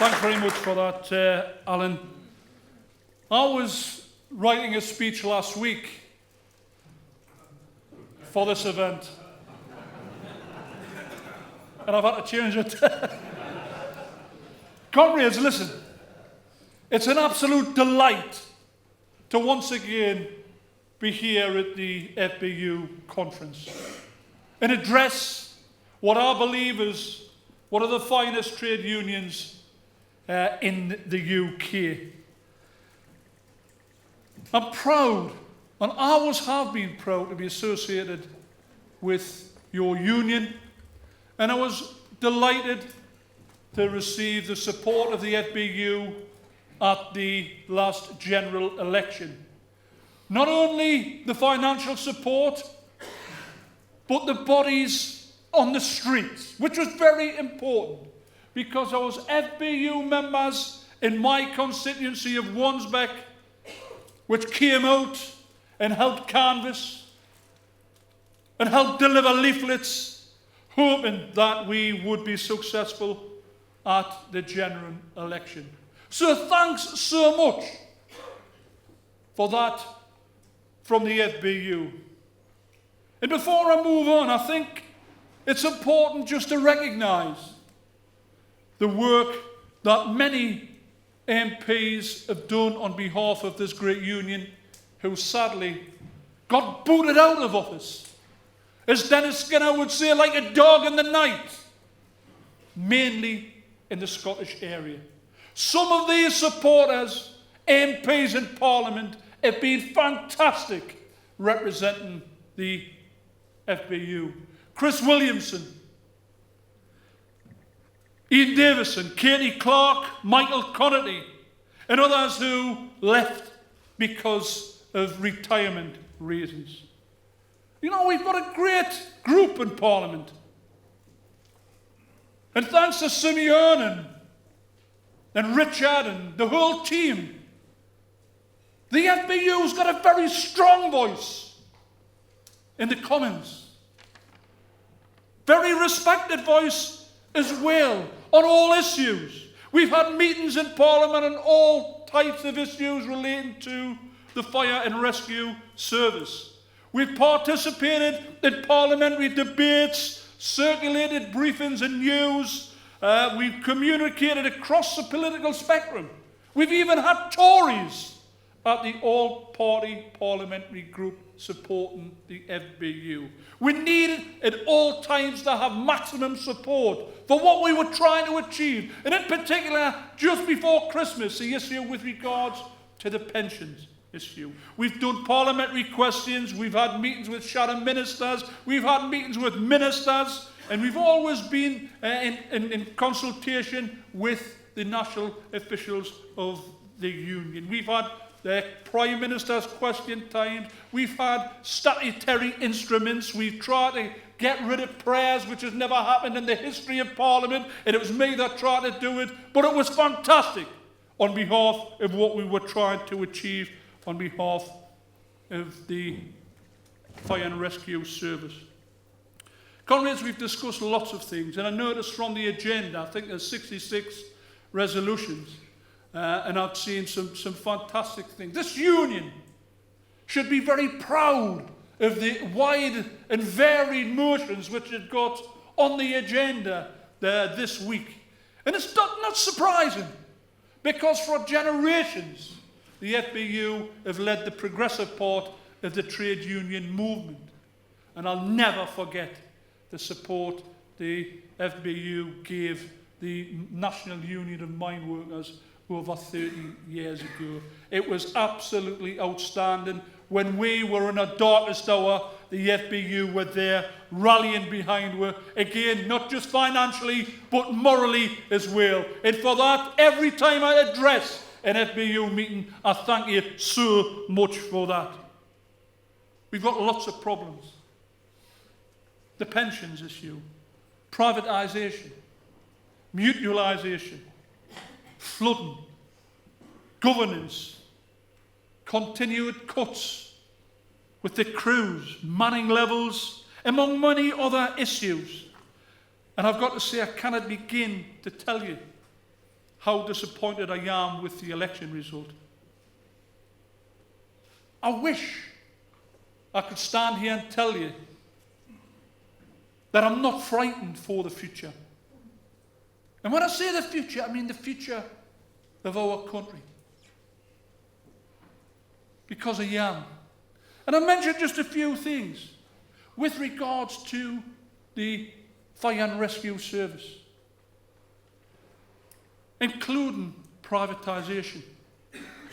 Thanks very much for that, Alan. I was writing a speech last week for this event, and I've had to change it. Comrades, listen. It's an absolute delight to once again be here at the FBU conference and address what I believe is one of the finest trade unions in the UK. I'm proud, and I always have been proud to be associated with your union, and I was delighted to receive the support of the FBU at the last general election. Not only the financial support, but the bodies on the streets, which was very important, because there was FBU members in my constituency of Wansbeck which came out and helped canvass and helped deliver leaflets, hoping that we would be successful at the general election. So thanks so much for that from the FBU. And before I move on, I think it's important just to recognise the work that many MPs have done on behalf of this great union, who sadly got booted out of office, as Dennis Skinner would say, like a dog in the night, mainly in the Scottish area. Some of these supporters, MPs in Parliament, have been fantastic representing the FBU. Chris Williamson, Ian Davison, Katie Clark, Michael Connerty, and others who left because of retirement reasons. You know, we've got a great group in Parliament. And thanks to Simeon and Richard and the whole team, the FBU's got a very strong voice in the Commons. Very respected voice as well on all issues. We've had meetings in Parliament on all types of issues relating to the fire and rescue service. We've participated in parliamentary debates, circulated briefings and news. We've communicated across the political spectrum. We've even had Tories at the all-party parliamentary group supporting the FBU. We needed at all times to have maximum support for what we were trying to achieve, and in particular, just before Christmas, the issue with regards to the pensions issue. We've done parliamentary questions, we've had meetings with shadow ministers, we've had meetings with ministers, and we've always been in consultation with the national officials of the union. We've had the Prime Minister's question times. We've had statutory instruments. We've tried to get rid of prayers, which has never happened in the history of Parliament, and it was me that tried to do it, but it was fantastic on behalf of what we were trying to achieve on behalf of the Fire and Rescue Service. Comrades, we've discussed lots of things, and I noticed from the agenda, I think there's 66 resolutions. And I've seen some fantastic things. This union should be very proud of the wide and varied motions which it got on the agenda this week. And it's not surprising, because for generations, the FBU have led the progressive part of the trade union movement. And I'll never forget the support the FBU gave the National Union of Mine Workers over 30 years ago. It was absolutely outstanding. When we were in our darkest hour, the FBU were there rallying behind us. Again, not just financially, but morally as well. And for that, every time I address an FBU meeting, I thank you so much for that. We've got lots of problems. The pensions issue, privatisation, mutualisation, flooding, governance, continued cuts with the crews, manning levels, among many other issues. And I've got to say, I cannot begin to tell you how disappointed I am with the election result. I wish I could stand here and tell you that I'm not frightened for the future. And when I say the future, I mean the future of our country. Because I am. And I mentioned just a few things with regards to the fire and rescue service, including privatisation,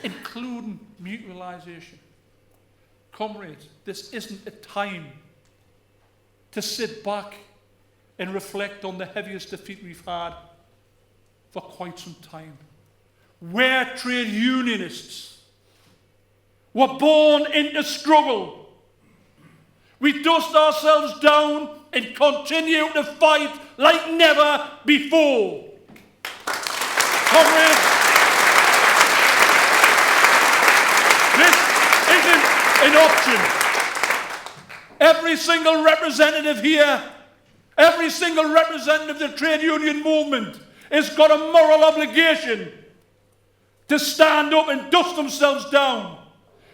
including mutualisation. Comrades, this isn't a time to sit back and reflect on the heaviest defeat we've had for quite some time. We're trade unionists. We're born into struggle. We dust ourselves down and continue to fight like never before. Comrades, this isn't an option. Every single representative here, every single representative of the trade union movement has got a moral obligation to stand up and dust themselves down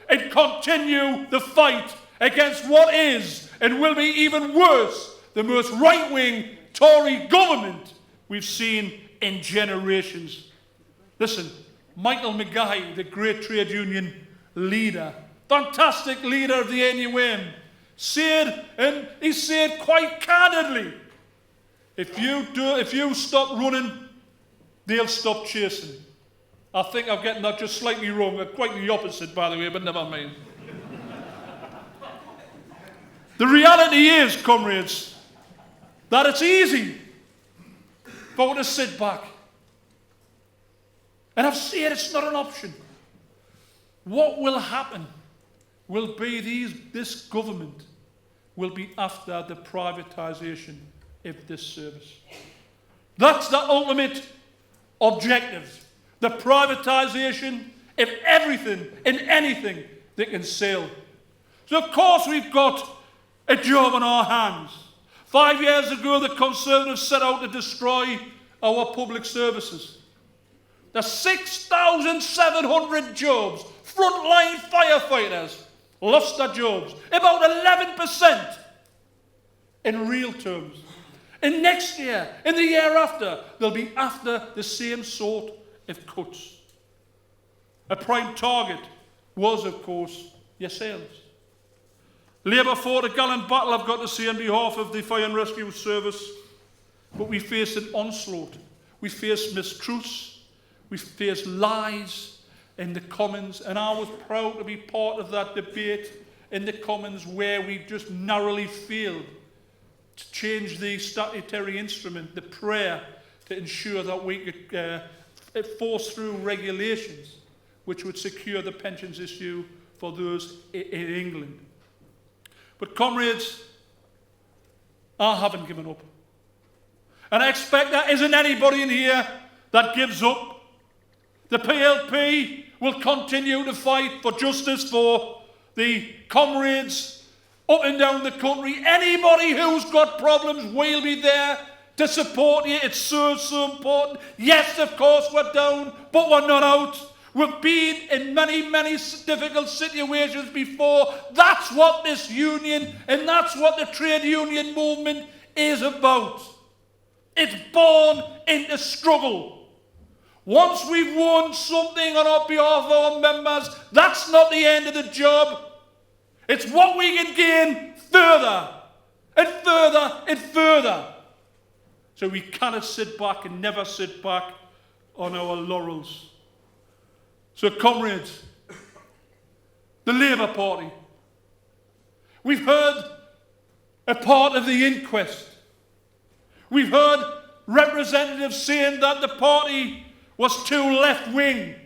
and continue the fight against what is and will be even worse, the most right-wing Tory government we've seen in generations. Listen, Michael Mackay, the great trade union leader, fantastic leader of the NUM, said, and he said quite candidly, if you stop running, they'll stop chasing. I think I'm getting that just slightly wrong. Quite the opposite, by the way, but never mind. The reality is, comrades, that it's easy for us to sit back. And I've said it's not an option. What will happen will be this government will be after the privatisation of this service. That's the ultimate objective. The privatisation of everything and anything that can sail. So of course we've got a job on our hands. 5 years ago the Conservatives set out to destroy our public services. The 6,700 jobs, frontline firefighters lost their jobs. About 11% in real terms. And next year, and the year after, they'll be after the same sort of cuts. A prime target was, of course, yourselves. Labour fought a gallant battle, I've got to say, on behalf of the Fire and Rescue Service, but we faced an onslaught. We faced mistruths, we faced lies in the Commons, and I was proud to be part of that debate in the Commons where we just narrowly failed to change the statutory instrument, the prayer, to ensure that we could force through regulations which would secure the pensions issue for those in England. But comrades, I haven't given up. And I expect there isn't anybody in here that gives up. The PLP will continue to fight for justice for the comrades up and down the country. Anybody who's got problems, we'll be there to support you. It's so important. Yes, of course, we're down, but we're not out. We've been in many difficult situations before. That's what this union and that's what the trade union movement is about. It's born into struggle. Once we've won something on our behalf of our members, that's not the end of the job. It's what we can gain further and further and further. So we cannot sit back and never sit back on our laurels. So comrades, the Labour Party, we've heard a part of the inquest. We've heard representatives saying that the party was too left-wing.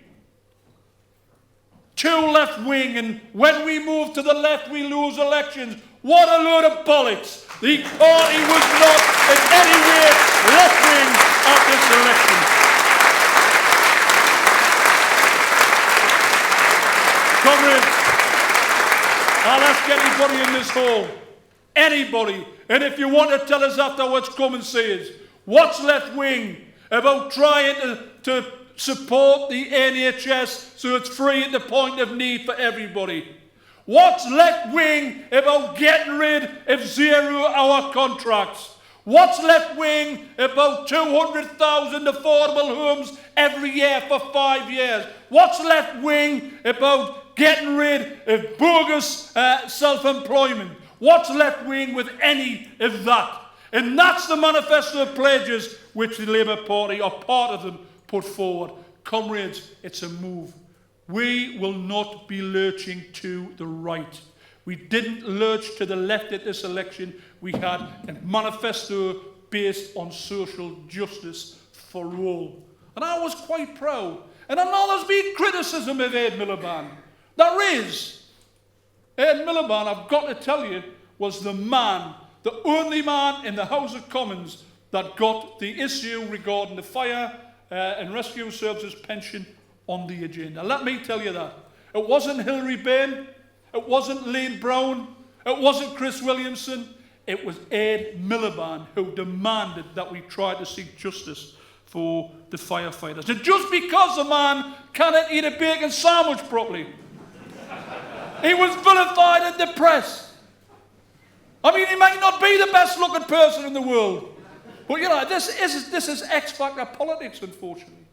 Too left-wing, and when we move to the left, we lose elections. What a load of bollocks. The party was not in any way left-wing at this election. Comrades, I'll ask anybody in this hall, anybody, and if you want to tell us afterwards, come and say it. What's left-wing about trying to support the NHS so it's free at the point of need for everybody. What's left-wing about getting rid of zero-hour contracts? What's left-wing about 200,000 affordable homes every year for 5 years? What's left-wing about getting rid of bogus self-employment? What's left-wing with any of that? And that's the manifesto of pledges which the Labour Party, or part of them, put forward. Comrades, it's a move. We will not be lurching to the right. We didn't lurch to the left at this election. We had a manifesto based on social justice for all. And I was quite proud. And I know there's been criticism of Ed Miliband. There is. Ed Miliband, I've got to tell you, was the man, the only man in the House of Commons that got the issue regarding the fire and rescue services pension on the agenda. Let me tell you that. It wasn't Hilary Benn. It wasn't Lane Brown. It wasn't Chris Williamson. It was Ed Miliband who demanded that we try to seek justice for the firefighters. And just because a man cannot eat a bacon sandwich properly, he was vilified in the press. I mean, he might not be the best looking person in the world. But you know, this is X Factor politics, unfortunately.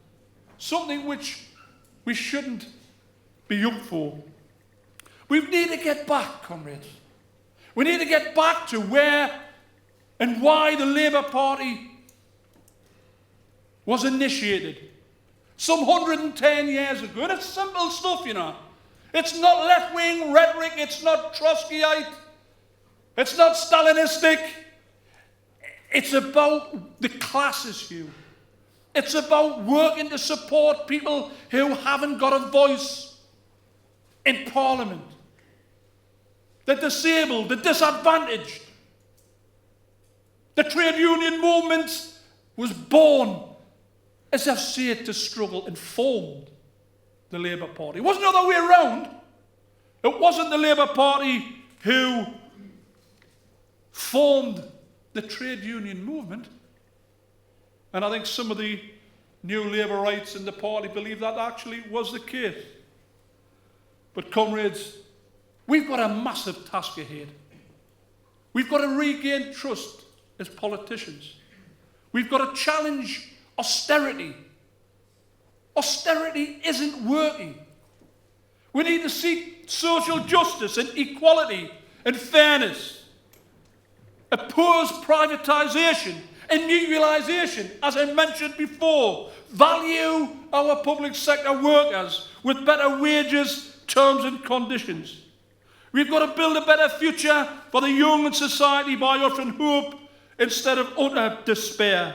Something which we shouldn't be up for. We need to get back, comrades. We need to get back to where and why the Labour Party was initiated some 110 years ago. And it's simple stuff, you know. It's not left-wing rhetoric. It's not Trotskyite. It's not Stalinistic. It's about the class issue. It's about working to support people who haven't got a voice in Parliament. The disabled, the disadvantaged. The trade union movement was born, as I've said, to struggle and formed the Labour Party. It wasn't the other way around. It wasn't the Labour Party who formed the trade union movement. And I think some of the new Labourites in the party believe that actually was the case. But comrades, we've got a massive task ahead. We've got to regain trust as politicians. We've got to challenge austerity. Austerity isn't working. We need to seek social justice and equality and fairness. Oppose privatisation and mutualisation, as I mentioned before. Value our public sector workers with better wages, terms and conditions. We've got to build a better future for the young in society by offering hope instead of utter despair.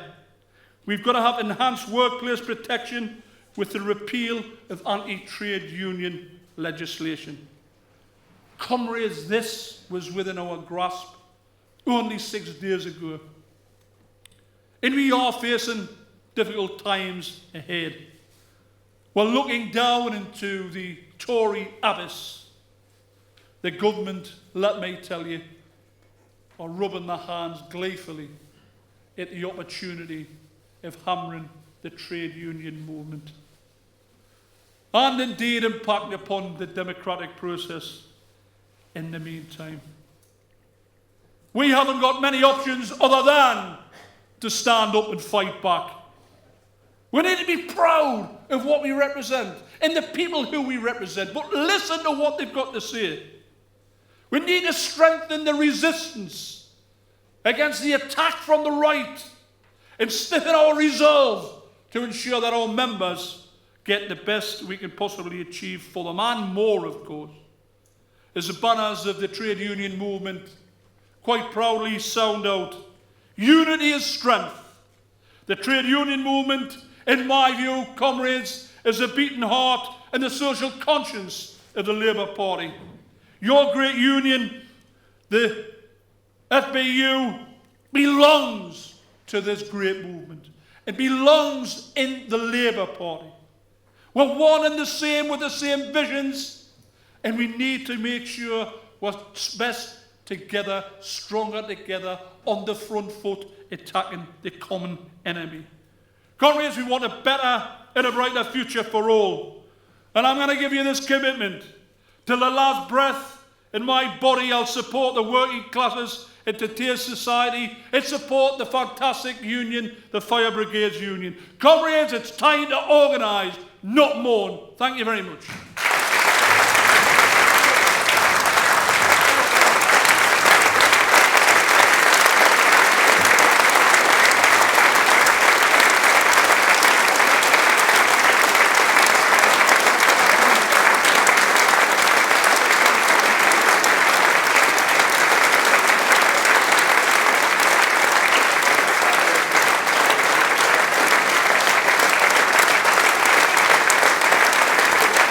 We've got to have enhanced workplace protection with the repeal of anti-trade union legislation. Comrades, this was within our grasp only 6 days ago. And we are facing difficult times ahead. We're looking down into the Tory abyss. The government, let me tell you, are rubbing their hands gleefully at the opportunity of hammering the trade union movement. And indeed impacting upon the democratic process in the meantime. We haven't got many options other than to stand up and fight back. We need to be proud of what we represent and the people who we represent, but listen to what they've got to say. We need to strengthen the resistance against the attack from the right and stiffen our resolve to ensure that our members get the best we can possibly achieve for them, and more, of course. As the banners of the trade union movement quite proudly sound out, unity is strength. The trade union movement, in my view, comrades, is the beating heart and the social conscience of the Labour Party. Your great union, the FBU, belongs to this great movement. It belongs in the Labour Party. We're one and the same with the same visions, and we need to make sure we're best together, stronger together, on the front foot, attacking the common enemy. Comrades, we want a better and a brighter future for all. And I'm going to give you this commitment. Till the last breath in my body, I'll support the working classes in today's society and support the fantastic union, the Fire Brigades Union. Comrades, it's time to organise, not mourn. Thank you very much.